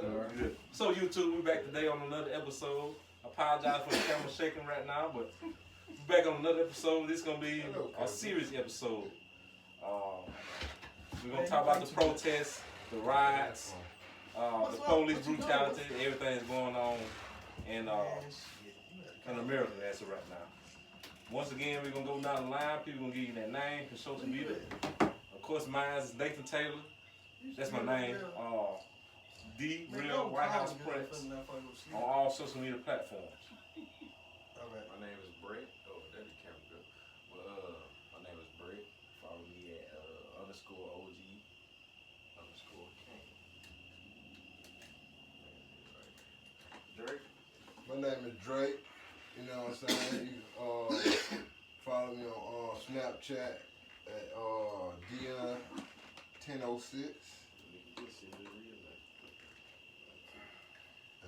Good. So YouTube, we back today on another episode. I apologize for the camera shaking right now, but we're back on another episode. This is gonna be a serious episode. We're gonna talk about the protests, the riots, the police brutality, everything that's going on in America as of right now. Once again, we're gonna go down the line. People gonna give you that name for social media. Of course, mine is Nathan Taylor. That's my name. The Real White House Prince on all social media platforms. Alright. My name is Brett. Oh, that the camera good. But my name is Brett. Follow me at _OG_K. Drake. My name is Drake. You know what I'm saying? You follow me on Snapchat at Dion1006.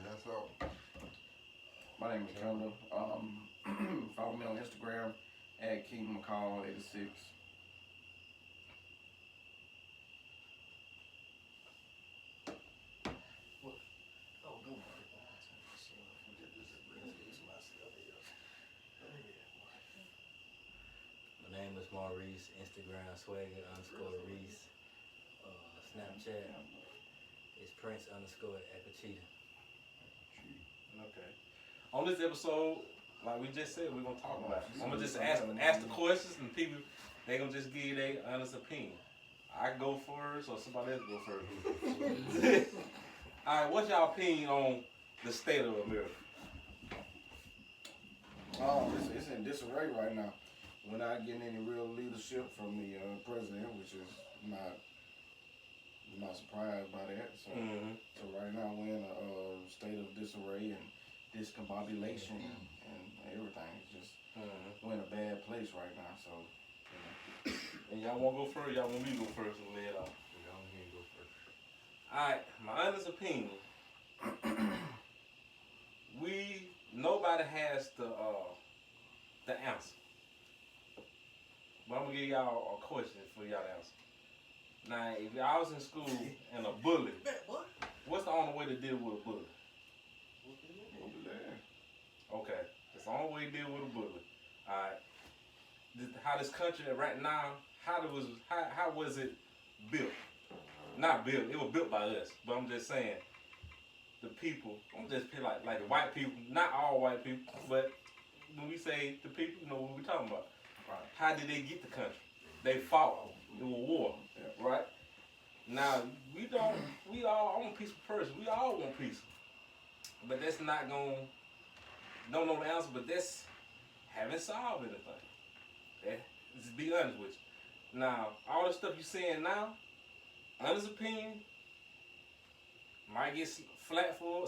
And that's all. My name is Kendall. Follow me on Instagram at KingMcCall86. My name is Maurice. Instagram swagger_Reese. Snapchat is Prince_Akachita. Okay. On this episode, like we just said, we're gonna talk about it. I'm gonna just ask the questions, and people they gonna just give you their honest opinion. I go first, or somebody else go first. All right, what's y'all opinion on the state of America? It's in disarray right now. We're not getting any real leadership from the president, which is not surprised by that. So, so right now we're in a state of disarray and discombobulation and everything. It's just we're in a bad place right now. So, you know. And y'all want to go first? Y'all want me to go first and lay it out? Yeah, I'm here to go first. All right, my honest opinion. Nobody has the answer. But I'm gonna give y'all a question for y'all to answer. Now, if I was in school and a bully, what's the only way to deal with a bully? Okay, that's the only way to deal with a bully. All right. How this country right now, how was it built? Not built. It was built by us. But I'm just saying, the people. I'm just like the white people. Not all white people, but when we say the people, you know what we're talking about. Right. How did they get the country? They fought. It was war, right? Now we all want peaceful person. We all want peace, but that's not don't know the answer. But that's haven't solved anything. Just be honest with you. Now all the stuff you're saying now, honest opinion, might get slack for,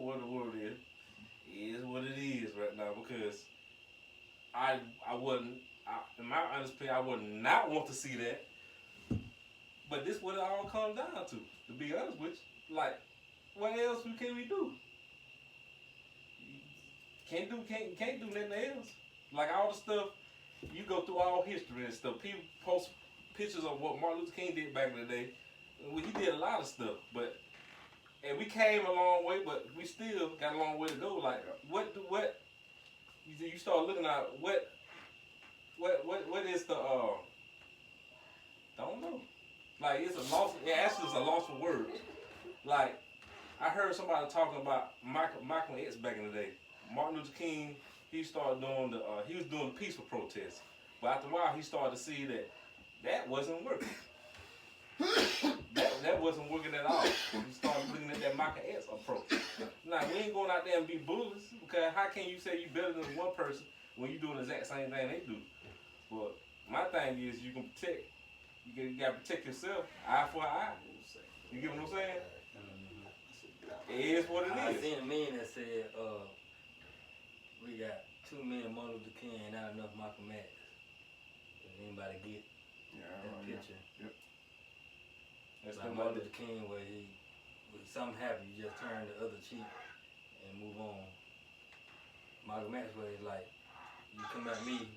what the word is what it is right now because in my honest opinion, I would not want to see that. But this is what it all comes down to be honest with you. Like, what else can we do? Can't do nothing else. Like all the stuff, you go through all history and stuff. People post pictures of what Martin Luther King did back in the day. He did a lot of stuff, and we came a long way, but we still got a long way to go. Like, what you start looking at what is the don't know. Like it's a loss. It actually is a loss of words. Like I heard somebody talking about Malcolm X back in the day. Martin Luther King, he started doing he was doing the peaceful protests, but after a while he started to see that wasn't working. that wasn't working at all. He started looking at that Malcolm X approach. Now we ain't going out there and be bullies because how can you say you better than one person when you doing the exact same thing they do? But my thing is you can protect. You gotta protect yourself, eye for an eye. You get what I'm saying? It is what it is. I seen a meme that said, we got too many Martin Luther King and not enough Malcolm X. If anybody get that picture. Yep. It's like Martin Luther King where when something happened, you just turn the other cheek and move on. Malcolm X where it's like, you come at me,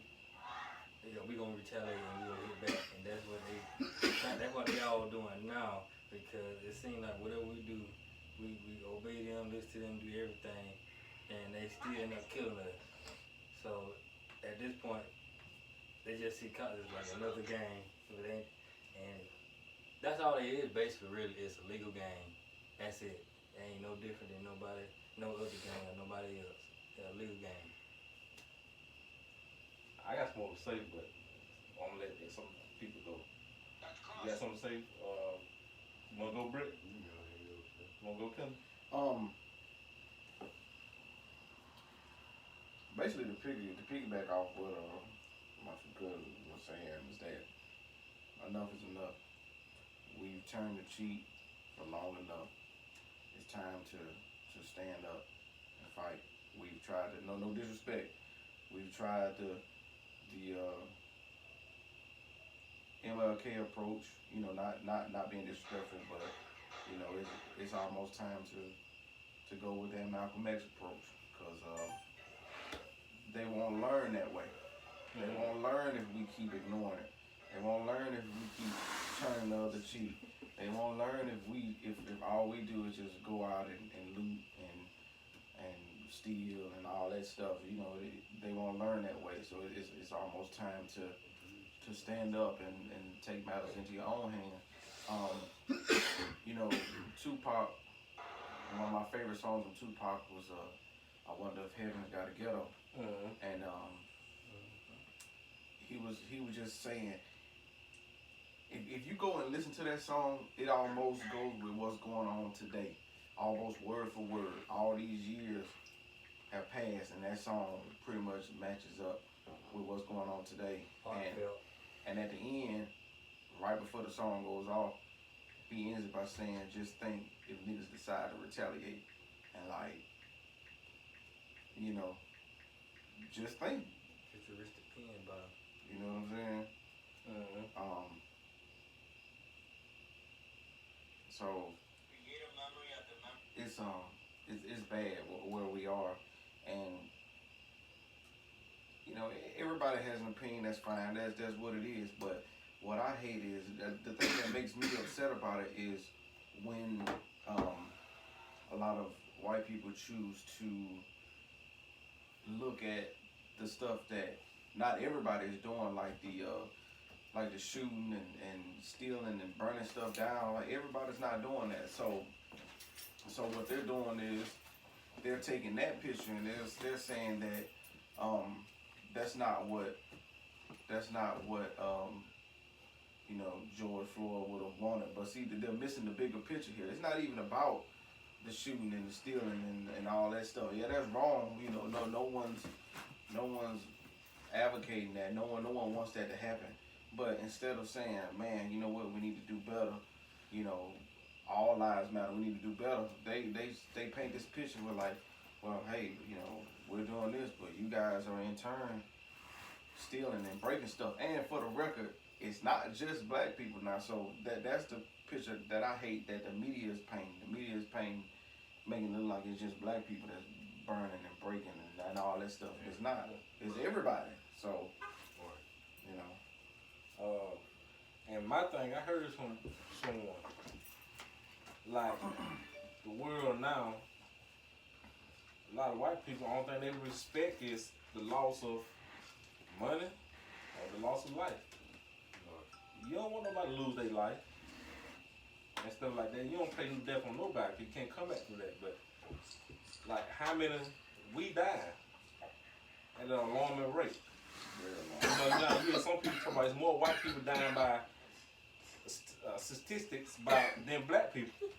we gonna retaliate and we gonna hit back, and that's what they all doing now because it seems like whatever we do, we we obey them, listen to them, do everything, and they still end up killing us. So at this point, they just see college like another game. So it ain't, and that's all it is basically. Really, it's a legal game. That's it. It ain't no different than nobody, no other game or nobody else. It's a legal game. I got some more to say, but I'm gonna let some people go. You got something to say? You wanna go, Britt? You wanna go, Kim? Basically, to piggyback off what my good was saying is that enough is enough. We've turned the cheek for long enough. It's time to stand up and fight. We've tried to, no disrespect. We've tried the MLK approach. You know, not being disrespectful, but you know, it's almost time to go with that Malcolm X approach, because they won't learn that way. They won't learn if we keep ignoring it. They won't learn if we keep turning the other cheek. They won't learn if all we do is just go out and loot and steal and all that stuff. You know, they won't learn that way. So it's almost time to stand up and take matters into your own hands. You know, Tupac, one of my favorite songs from Tupac was I Wonder If Heaven's Got a Ghetto. And he was just saying, if you go and listen to that song, it almost goes with what's going on today, almost word for word. All these years have passed, and that song pretty much matches up with what's going on today. And at the end, right before the song goes off, he ends it by saying, just think if niggas decide to retaliate. And like, you know, just think. Futuristic pen, but You know what I'm saying? So it's bad where we are, and you know, everybody has an opinion. That's fine. That's what it is. But what I hate is the thing that makes me upset about it is when a lot of white people choose to look at the stuff that not everybody is doing, like the shooting and stealing and burning stuff down. Like, everybody's not doing that. So what they're doing is they're taking that picture and they're saying that that's not what you know, George Floyd would have wanted. But see, they're missing the bigger picture here. It's not even about the shooting and the stealing and all that stuff. Yeah, that's wrong. You know, no one's advocating that. No one wants that to happen. But instead of saying, man, you know what, we need to do better, you know, all lives matter, we need to do better, they paint this picture with like, well, hey, you know, we're doing this, but you guys are in turn stealing and breaking stuff. And for the record, it's not just black people now. So that's the picture that I hate, that the media is painting. The media is painting, making it look like it's just black people that's burning and breaking and all that stuff. It's not. It's everybody. So, you know. And my thing, I heard from someone, like, the world now, a lot of white people, the only thing they respect is the loss of money or the loss of life. You don't want nobody to lose their life and stuff like that. You don't pay no death on nobody. You can't come back from that. But, like, how many we died at an alarming rate? You know, now you hear some people talk about it's more white people dying by statistics than black people,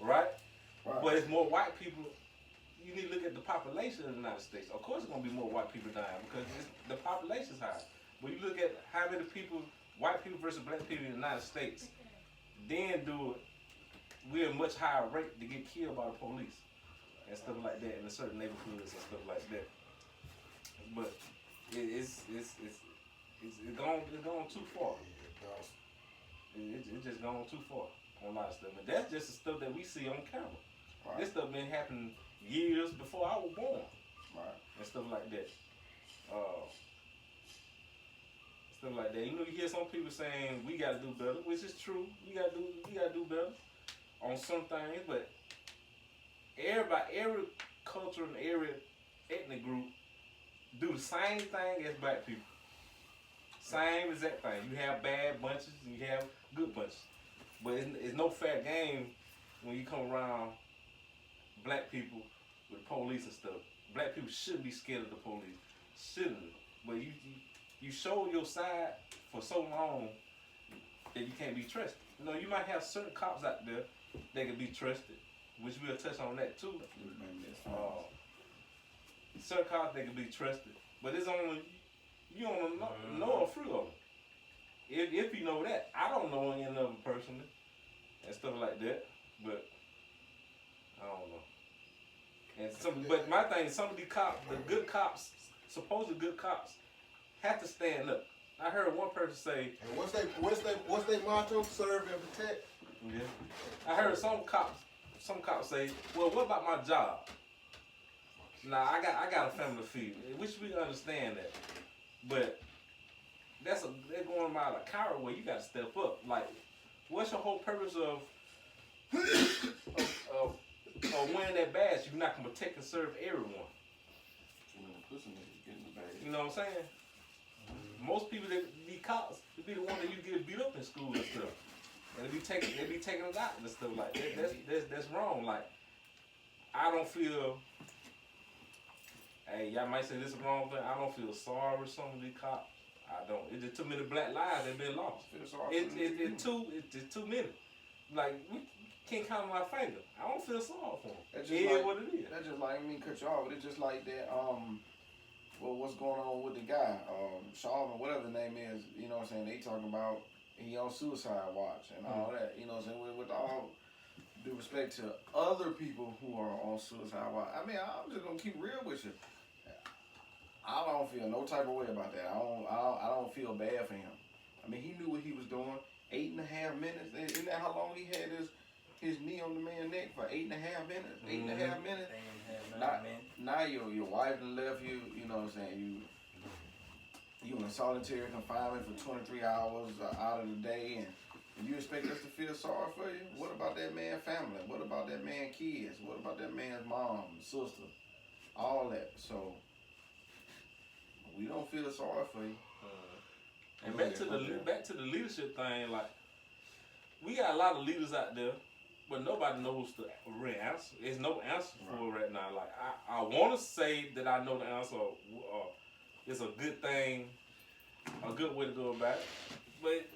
right? But it's more white people. You need to look at the population of the United States. Of course, it's gonna be more white people dying because the population's high. But you look at how many people, white people versus black people in the United States, then we're a much higher rate to get killed by the police and stuff like that in a certain neighborhoods and stuff like that. But it's gone too far. It's just gone too far on a lot of stuff. And that's just the stuff that we see on camera. Right. This stuff been happening years before I was born. Right. And stuff like that. Stuff like that. You know, you hear some people saying we gotta do better, which is true. We gotta do better on some things, but every culture and every ethnic group do the same thing as black people. Same exact thing. You have bad bunches and you have good bunches. But it's no fair game when you come around black people with police and stuff. Black people shouldn't be scared of the police. Shouldn't. But you show your side for so long that you can't be trusted. You know, you might have certain cops out there that can be trusted, which we'll touch on that too. Certain cops that can be trusted. But it's only, you don't know a few of them. If you know that. I don't know any of them personally and stuff like that. But I don't know. And but my thing, some of the cops, the good cops, supposed good cops, have to stand up. I heard one person say, and what's their motto? Serve and protect. Yeah. I heard some cops say, well, what about my job? Nah, I got a family to feed, which we understand that. But they're going about a coward way. You got to step up. Like, what's your whole purpose of winning that badge? You're not gonna protect and serve everyone. You know what I'm saying? Most people that be cops, they be the one that you get beat up in school and stuff. And they be taking it out and stuff like that. That's wrong. Like, I don't feel. Hey, y'all might say this is the wrong thing. I don't feel sorry for some of these cops. I don't. It's just too many black lives that been lost. It's too many. Like, we can't count on my finger. I don't feel sorry for them. That's just like what it is. That's just like me cut you off. It's just like that. Well, what's going on with the guy, Shaw or whatever the name is? You know what I'm saying? They talking about he on suicide watch and all that. You know what I'm saying? With all due respect to other people who are on suicide watch. I mean, I'm just gonna keep real with you. I don't feel no type of way about that. I don't feel bad for him. I mean, he knew what he was doing. 8.5 minutes. Isn't that how long he had his knee on the man's neck for 8.5 minutes? 8.5 minutes. Now your wife done left you. You know what I'm saying? You in solitary confinement for 23 hours out of the day, and you expect us to feel sorry for you? What about that man's family? What about that man's kids? What about that man's mom, sister? All that. So we don't feel sorry for you. And back to the leadership thing, like, we got a lot of leaders out there, but nobody knows the real answer. There's no answer for it right now. Like, I want to say that I know the answer. It's a good thing, a good way to go about it. But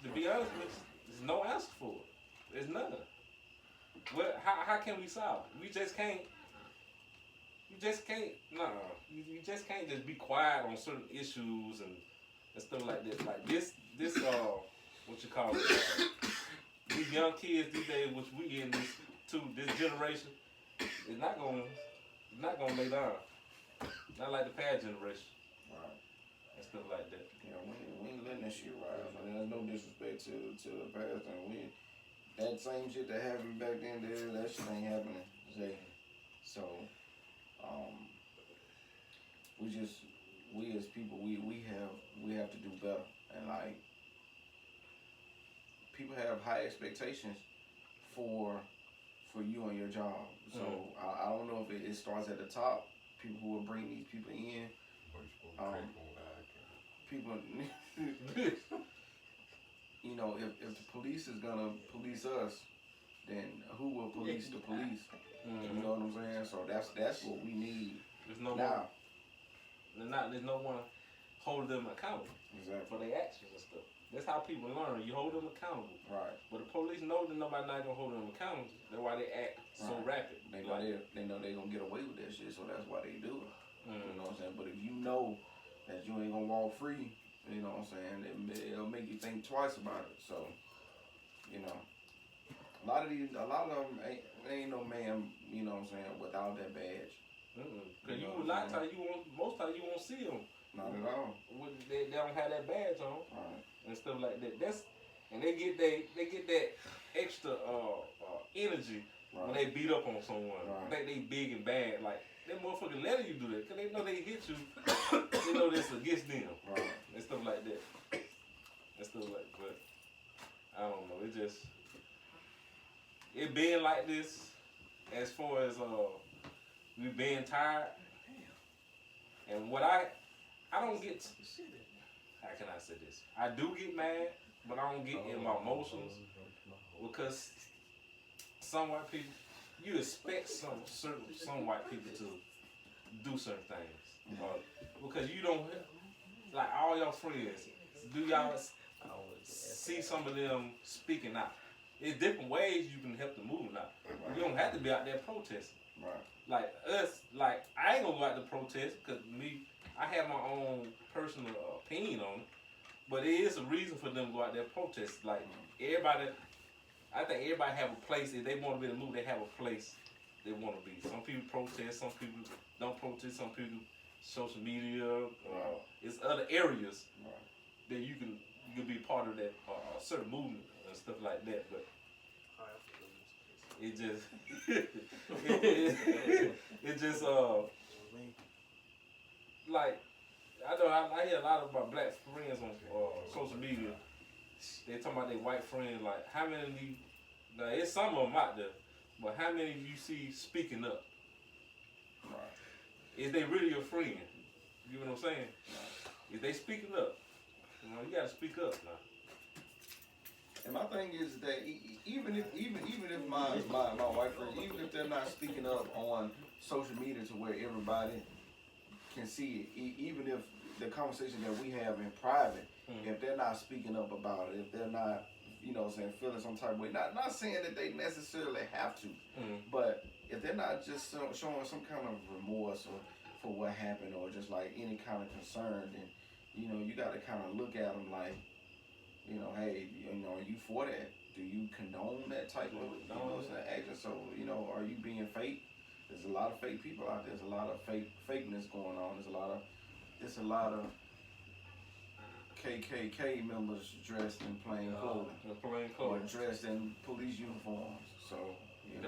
to be honest with you, there's no answer for it. There's none. Well, how can we solve it? We just can't. You just can't. No, you just can't just be quiet on certain issues and stuff like this. Like this what you call it? These young kids these days, which we in this generation, is not gonna lay down. Not like the past generation. Right. And stuff like that. Yeah, we ain't letting that shit ride. I mean, there's no disrespect to the past, and that same shit that happened back then, that shit ain't happening today. So, we as people, we have to do better, and like, people have high expectations for you and your job. So I don't know if it starts at the top. People who will bring these people in. People, you know, if the police is gonna police us, then who will police the police? You know what I'm saying? So that's what we need. There's no now. There's no one holding them accountable for their actions and stuff. That's how people learn. You hold them accountable. Right. But the police know that nobody's not gonna hold them accountable. That's why they act so rapid. They know they gonna get away with that shit, so that's why they do it. You know what I'm saying? But if you know that you ain't gonna walk free, you know what I'm saying, it'll make you think twice about it. So, you know, a lot of them ain't no man, you know what I'm saying, without that badge. Cause most times you won't see them. Not at all. They don't have that badge on. Right. And stuff like that. And they get that extra energy when they beat up on someone. Right. They big and bad. Like, that motherfucker letting you do that because they know they hit you. They know this against them. Right. And stuff like that. But I don't know. It being like this, as far as we being tired, and what I don't get. How can I say this? I do get mad, but I don't get in my emotions because some white people, you expect some white people to do certain things because you don't like all your friends. Do y'all see some of them speaking out? There's different ways you can help the movement out. You don't have to be out there protesting. Right. Like us, like I ain't gonna go out to protest because I have my own personal opinion on it. But it is a reason for them to go out there protest. Like everybody, I think everybody have a place. If they want to be in the movement, they have a place they want to be. Some people protest, some people don't protest, some people social media. It's other areas that you can be part of that certain movement and stuff like that. But it just it just like I know I hear a lot of my black friends on social media. They talking about their white friends. Like how many of you? Now it's some of them out there, but how many of you see speaking up? Is they really your friend? You know what I'm saying? If they speaking up, you gotta speak up now. And my thing is that even if my white friends, even if they're not speaking up on social media to where everybody can see it, even if the conversation that we have in private, if they're not speaking up about it, if they're not, feeling some type of way, not saying that they necessarily have to, but if they're not just showing some kind of remorse or for what happened or just like any kind of concern, then you got to kind of look at them like, hey, are you for that? Do you condone that type of action? So are you being fake? There's a lot of fake people out there. There's a lot of fakeness going on. There's a lot of KKK members dressed in plain clothing, or dressed in police uniforms. So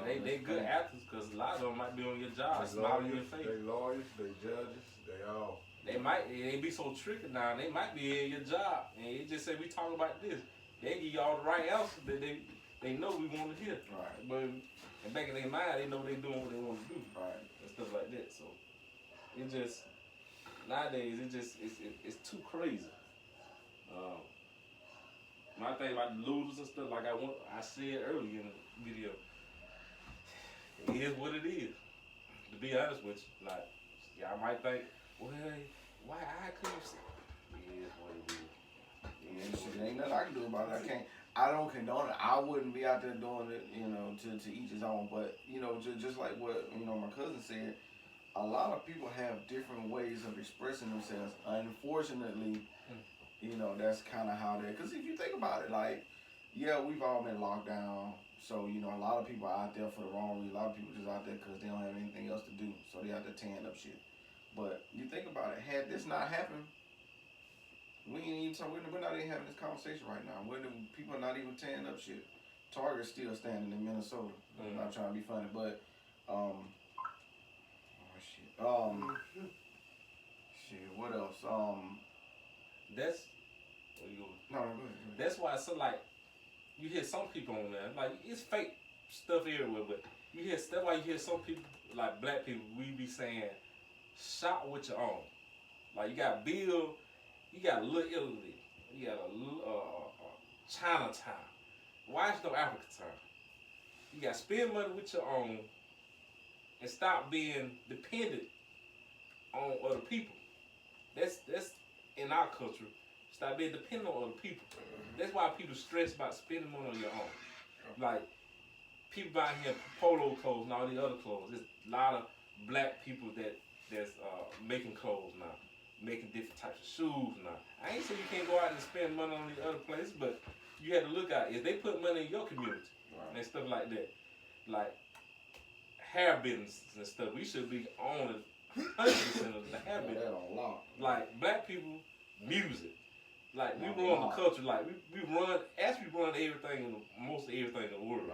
they good actors because a lot of them might be on your job, smiling in your face. They lawyers, they judges, they all. They be so tricky now. They might be in your job, and they just say we talk about this. They give y'all the right answer that they know we want to hear. Right. But in back in their mind, they know they doing what they want to do. Right. And stuff like that. So it just nowadays it's too crazy. My thing about the losers and stuff, like I said earlier in the video, it is what it is. To be honest with you, like y'all might think, well, why I couldn't say it is what it is. There ain't nothing I can do about it. I don't condone it. I wouldn't be out there doing it, to each his own. But, just like what, my cousin said, a lot of people have different ways of expressing themselves. Unfortunately, that's kind of how because if you think about it, like, yeah, we've all been locked down. So, a lot of people are out there for the wrong reason. A lot of people just out there because they don't have anything else to do. So they out there tearing up shit. But you think about it, had this not happened, we're not even having this conversation right now. People are not even tearing up shit. Target's still standing in Minnesota. I'm not trying to be funny, but what else? That's go ahead. That's why it's so like you hear some people on there like it's fake stuff everywhere, but that's why you hear some people like black people we be saying shop with your own. Like you got Bill. You got Little Italy. You got a Chinatown. Why is no Africa Town? You got spend money with your own and stop being dependent on other people. That's in our culture. Stop being dependent on other people. That's why people stress about spending money on your own. Like people buying here polo clothes and all these other clothes. There's a lot of black people that's making clothes now. Making different types of shoes now. I ain't saying you can't go out and spend money on the other places, but you have to look out. If they put money in your community and stuff like that, like hair businesses and stuff, we should be owning 100% of the hair business. Like black people, music. Like we run the culture. Like we run everything most of everything in the world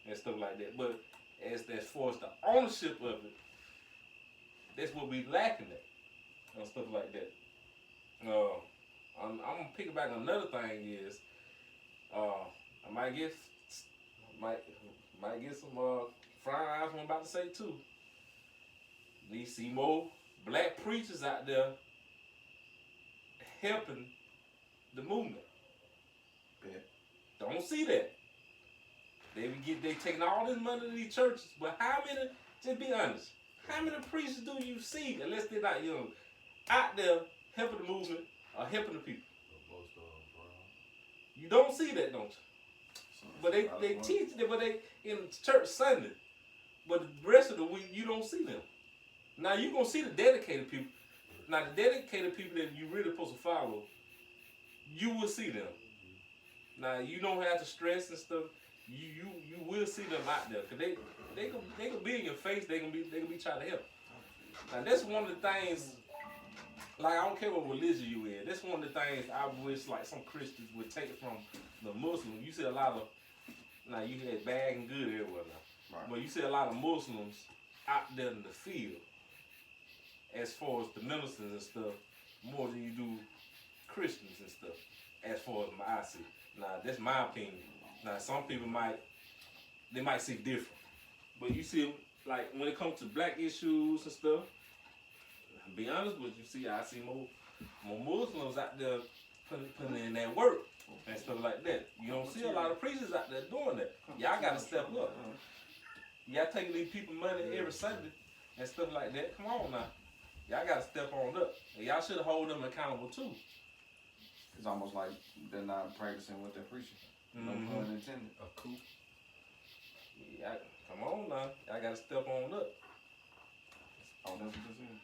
and stuff like that. But as far as the ownership of it, that's what we lacking at. And stuff like that. I'm gonna pick back another thing is I might get some Frying eyes, what I'm about to say too. We see more black preachers out there helping the movement. Yeah. Don't see that. They taking all this money to these churches, but how many? Just be honest. How many preachers do you see, unless they're not young, out there helping the movement or helping the people? Most of them, bro. You don't see that, don't you? But they teach it, but they in church Sunday. But the rest of the week, you don't see them. Now, you're going to see the dedicated people. Now, the dedicated people that you really supposed to follow, you will see them. Now, you don't have to stress and stuff. You will see them out there. Because they can be in your face. They can be trying to help. Now, that's one of the things, like, I don't care what religion you in. That's one of the things I wish, like, some Christians would take it from the Muslims. You see a lot of, now, you had bad and good everywhere now. Right. But you see a lot of Muslims out there in the field, as far as the ministers and stuff, more than you do Christians and stuff, as far as I see. Now, that's my opinion. Now, some people might see different. But you see, like, when it comes to black issues and stuff, to be honest with you, I see more Muslims out there putting in that work and stuff like that. You don't see a lot of preachers out there doing that. Y'all got to step up. Y'all taking these people money every Sunday and stuff like that. Come on now. Y'all got to step on up. And y'all should hold them accountable too. It's almost like they're not practicing what they're preaching. No pun intended. A coup. Yeah, come on now. Y'all got to step on up. Oh, that's what this is?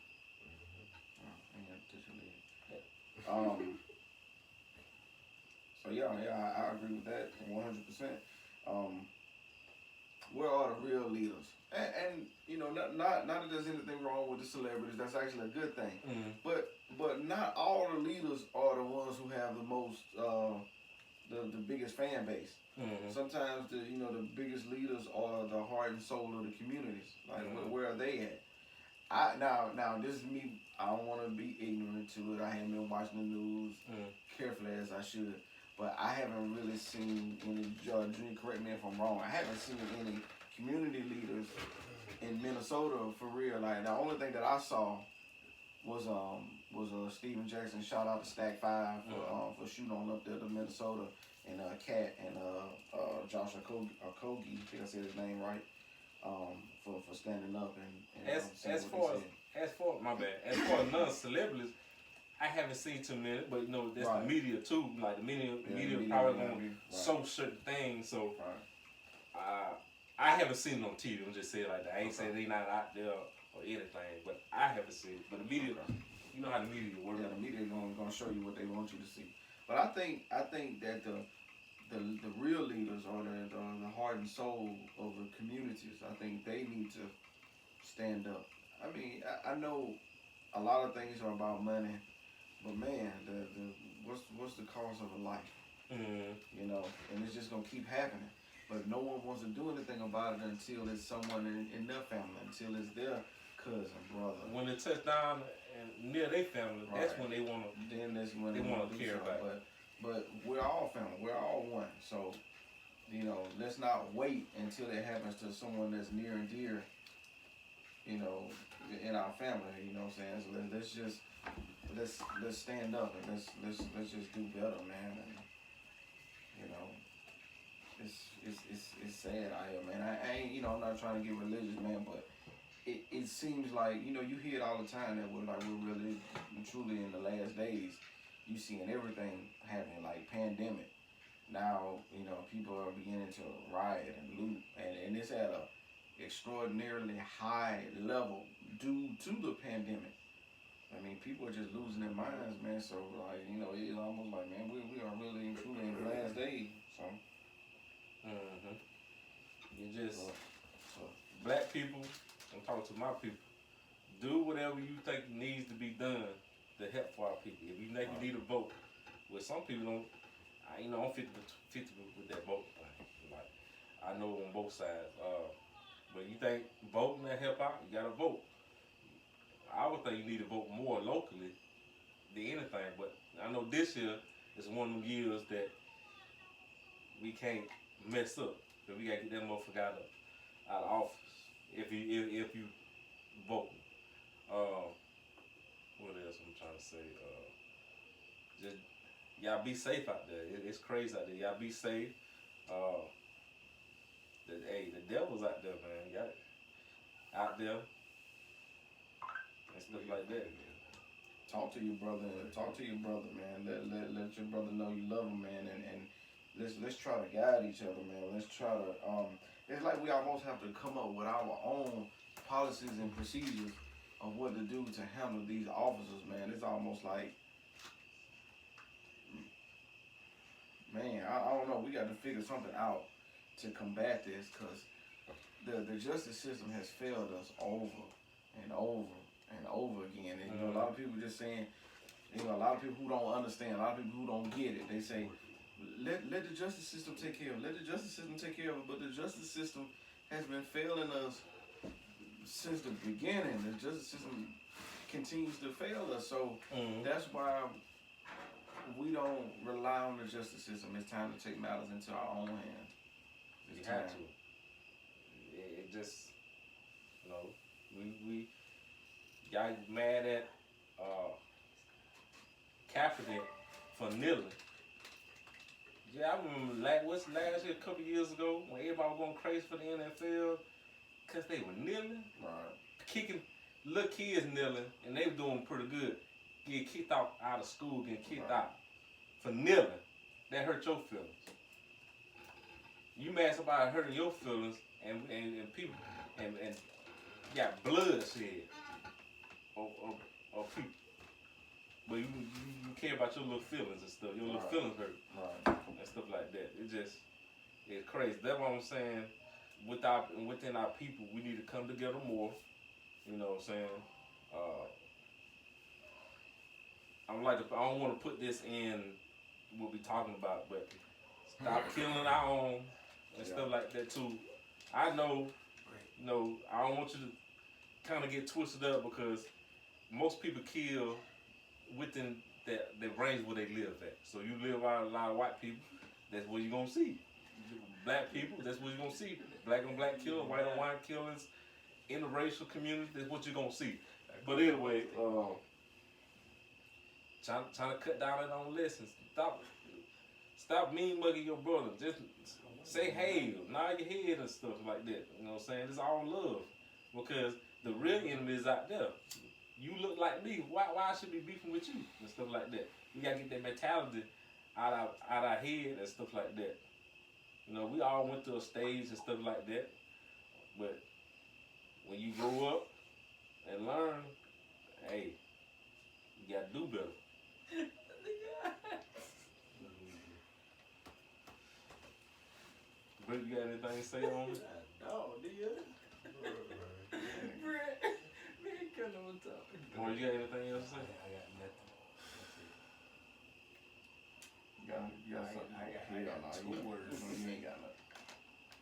So yeah, I agree with that 100%. Where are the real leaders? And you know, not that there's anything wrong with the celebrities. That's actually a good thing. But not all the leaders are the ones who have the most the biggest fan base. Sometimes the biggest leaders are the heart and soul of the communities. Like where are they at? Now this is me. I don't want to be ignorant to it. I haven't been watching the news carefully as I should. But I haven't really seen any, Dream, correct me if I'm wrong, I haven't seen any community leaders in Minnesota for real. Like, the only thing that I saw was Steven Jackson, shout out to Stack 5 for shooting on up there to Minnesota, and Kat and Josh Okogie, I think I said his name right, for standing up and as far as non-celebrities, I haven't seen too many, but that's the media too. Like the media probably gonna show certain things. So I haven't seen it on TV. I'm just saying like that. I ain't saying they not out there or anything, but I haven't seen it. But the media, you know how the media works. Yeah, the media gonna show you what they want you to see. But I think that the real leaders are the heart and soul of the communities. I think they need to stand up. I mean, I know a lot of things are about money. But man, what's the cost of a life? And it's just gonna keep happening. But no one wants to do anything about it until it's someone in their family, until it's their cousin, brother. When they touch down and near their family, that's when they wanna. Then that's when they wanna care about it. But we're all family. We're all one. So let's not wait until it happens to someone that's near and dear. In our family. You know what I'm saying? So let's stand up and let's just do better, man. And it's sad out here, man. I ain't I'm not trying to get religious, man, but it seems like you hear it all the time that we're really truly in the last days. You seeing everything happening, like pandemic. Now people are beginning to riot and loot, and it's at a extraordinarily high level due to the pandemic. I mean, people are just losing their minds, man. So, it's almost like, man, we are really and truly in the last days. So, You just, black people, I'm talking to my people, do whatever you think needs to be done to help for our people. If you think you need a vote, well, some people don't, I'm 50 with that vote thing. Like, I know on both sides. But you think voting will help out, you gotta vote. I would think you need to vote more locally than anything, but I know this year is one of them years that we can't mess up, because we gotta get that motherfucker out of office. if you vote. What else I'm trying to say? Just y'all be safe out there. It's crazy out there. Y'all be safe. The devil's out there, man. Y'all out there and stuff like that. Talk to your brother, man. Let your brother know you love him, man, and let's try to guide each other, man. Let's try to it's like we almost have to come up with our own policies and procedures of what to do to handle these officers, man. It's almost like, man, I don't know. We got to figure something out to combat this, because the justice system has failed us over and over and over again. And, you know, a lot of people just saying, you know, a lot of people who don't understand, a lot of people who don't get it, they say, let the justice system take care of it. Let the justice system take care of it. But the justice system has been failing us since the beginning. The justice system continues to fail us. So that's why we don't rely on the justice system. It's time to take matters into our own hands. You have to. It just, you know, we y'all mad at Kaepernick for kneeling. Yeah, I remember last year, a couple years ago, when everybody was going crazy for the NFL because they were kneeling, kicking little kids kneeling, and they were doing pretty good. Getting kicked out of school, getting kicked out for kneeling. That hurt your feelings. You mad somebody hurting your feelings, and people and got blood shed of people. But you care about your little feelings and stuff. Your little feelings hurt. And stuff like that. It's crazy. That's what I'm saying. Within our people, we need to come together more. You know what I'm saying? I don't want to put this in what we're talking about, but stop killing our own and stuff like that too. I know, you know, I don't want you to kind of get twisted up, because most people kill within the range where they live at. So you live around a lot of white people, that's what you're gonna see. Black people, that's what you're gonna see. Black on black killings, white on white killings, interracial communities, that's what you're gonna see. But anyway, trying to cut down on don't listen. Stop mean mugging your brother. Just say hey, nod your head and stuff like that. You know what I'm saying? It's all love. Because the real enemy is out there. You look like me. Why I should be beefing with you and stuff like that? We gotta get that mentality out our head and stuff like that. You know, we all went through a stage and stuff like that. But when you grow up and learn, hey, you gotta do better. Brett, you got anything to say on it? No, nigga. Brett, man, couldn't on top. Or you got anything else to say? I got nothing. You got something? I got two words. You ain't got nothing.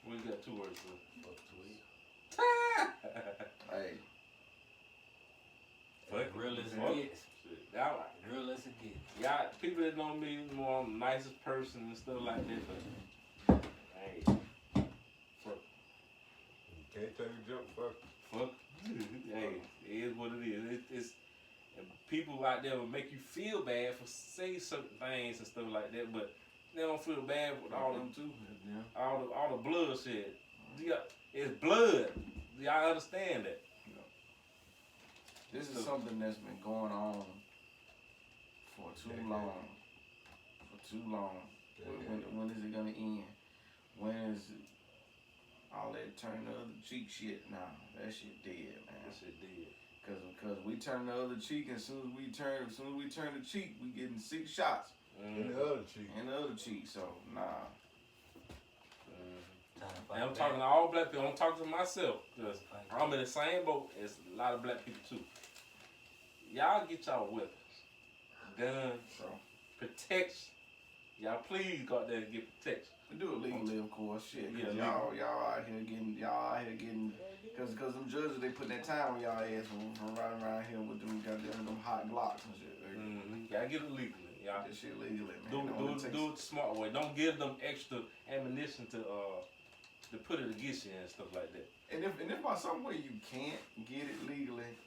We got 2 words for Hey. Fuck Real as fuck. it gets. Real as it gets. Y'all, people that know me, more I'm the nicest person and stuff like that, but hey, fuck. You can't take a joke, fuck. Hey, it is what it is. It's and people out there will make you feel bad for saying certain things and stuff like that, but they don't feel bad with all them too. Yeah. All the bloodshed. It's blood. Y'all understand that? This is something that's been going on for too long. For too long. When is it gonna end? When is it all that turn the other cheek shit? Nah, that shit dead, man. That shit dead. Cause we turn the other cheek, and as soon as we turn the cheek, we getting 6 shots. And the other cheek. And the other cheek, so nah. And I'm talking to all black people. I'm talking to myself, because I'm in the same boat as a lot of black people too. Y'all get y'all weapons, guns, protection. Y'all please go out there and get protection. We do it legally, of course, shit. Yeah, y'all out here getting, cause them judges, they put that time on y'all ass from riding around here with them goddamn them hot Glocks and shit. Y'all get it legally. Y'all that shit legally, man. do it the smart way. Don't give them extra ammunition to to put it against you and stuff like that. And if by some way you can't get it legally,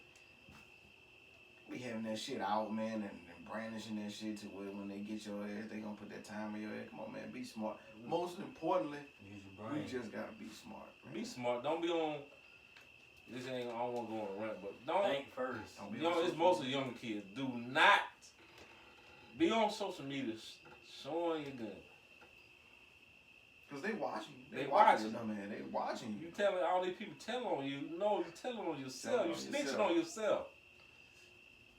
we having that shit out, man, and brandishing that shit to where when they get your ass, they gonna put that time in your ass. Come on, man, be smart. Most importantly, Use your we brain. just gotta be smart. Man. Be smart. Don't be on. This ain't. I don't want to go on a rant, but don't. Think first. Don't be You know, on it's social mostly media. younger kids. Do not be on social media showing your gun. Cause they watching. They watching. watching. No, man, they watching You you. telling all these people telling on you. No, you telling on yourself. Telling You on snitching yourself. on yourself.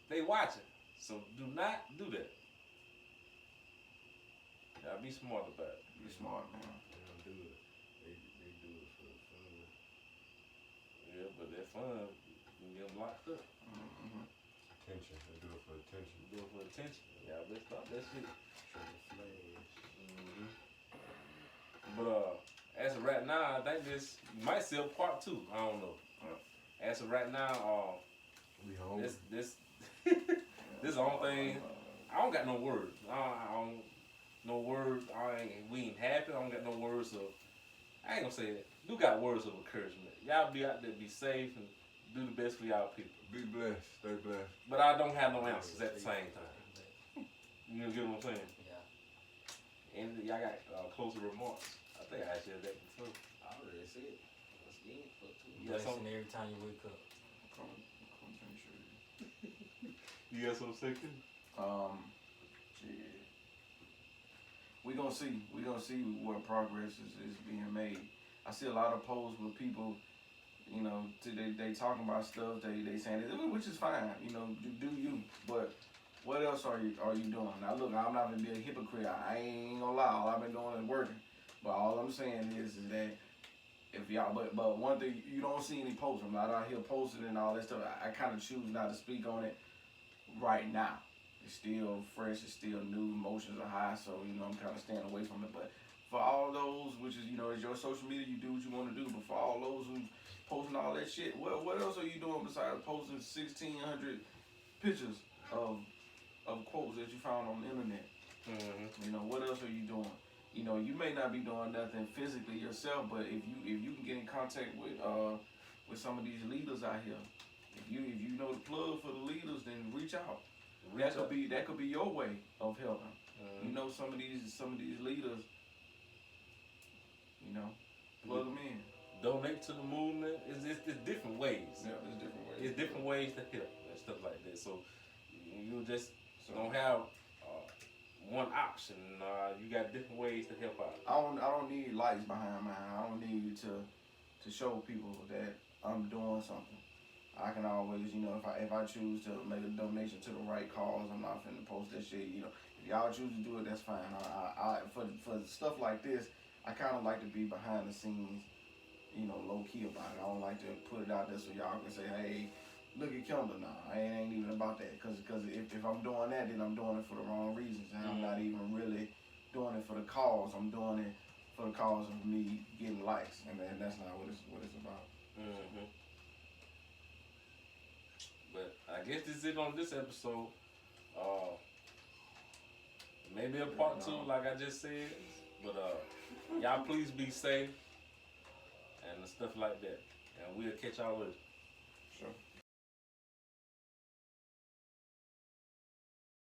They watching. So do not do that. Y'all be smart about it. Be smart, man. They don't do it. They do it for the fun. Yeah, but that fun, you get them locked up. Mm-hmm. Attention. They do it for attention. Do it for attention. Y'all better stop that shit. Trigger flash. Mm-hmm. But as of right now, I think this you might see a part 2. I don't know. As of right now, We home. this this the only thing. I don't got no words. I don't no words. We ain't happy. I don't got no words of. I ain't gonna say it. You got words of encouragement. Y'all be out there, be safe, and do the best for y'all people. Be blessed. Stay blessed. But I don't have no answers at the same time. You get what I'm saying? Yeah. And y'all got closing remarks. I think I asked you that before. I already said it. Let's get it for two. You got Blessing something? every time you wake up. You got something second? Shit. We gonna see. We gonna see what progress is being made. I see a lot of posts with people, you know, they talking about stuff. They saying it, which is fine. You know, do you? But what else are you doing? Now look, I'm not gonna be a hypocrite. I ain't gonna lie. All I've been doing is working. But all I'm saying is that if y'all, but one thing, you don't see any posts. I'm not out here posting and all that stuff. I kind of choose not to speak on it right now. It's still fresh. It's still new. Emotions are high. So, you know, I'm kind of staying away from it. But for all those, which is, you know, is your social media, you do what you want to do. But for all those who posting all that shit, what else are you doing besides posting 1,600 pictures of quotes that you found on the internet? Mm-hmm. You know, what else are you doing? You know, you may not be doing nothing physically yourself, but if you can get in contact with some of these leaders out here, if you know the plug for the leaders, then reach out. That could be your way of helping. Mm-hmm. You know, some of these leaders, you know, plug them in. Donate to the movement. It's different ways. Yeah, there's different ways. It's different ways to help and stuff like that. So you just don't have one option. You got different ways to help out. I don't need lights behind mine. I don't need to show people that I'm doing something. I can always, you know, if I choose to make a donation to the right cause, I'm not finna post that shit. You know, if y'all choose to do it, that's fine. For stuff like this, I kind of like to be behind the scenes, you know, low key about it. I don't like to put it out there so y'all can say, hey, look at Kendall. Nah, it ain't even about that. Cause if I'm doing that, then I'm doing it for the wrong reasons, and I'm not even really doing it for the cause. I'm doing it for the cause of me getting likes, and that's not what it's about. Mm-hmm. But I guess this is it on this episode. Maybe a part 2, like I just said. But y'all please be safe and stuff like that. And we'll catch y'all later. Sure.